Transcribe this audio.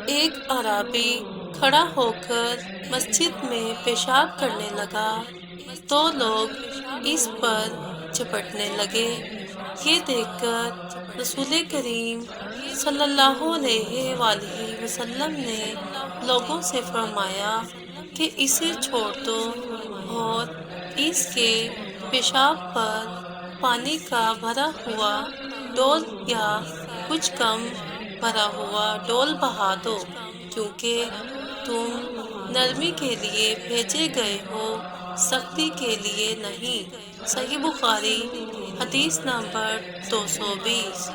ایک اعرابی کھڑا ہو کر مسجد میں پیشاب کرنے لگا تو لوگ اس پر جھپٹنے لگے۔ یہ دیکھ کر رسول کریم صلی اللہ علیہ وآلہ وسلم نے لوگوں سے فرمایا کہ اسے چھوڑ دو اور اس کے پیشاب پر پانی کا بھرا ہوا ڈول یا کچھ کم بھرا ہوا ڈول بہا دو، کیونکہ تم نرمی کے لیے بھیجے گئے ہو، سختی کے لیے نہیں۔ صحیح بخاری، حدیث نمبر 220۔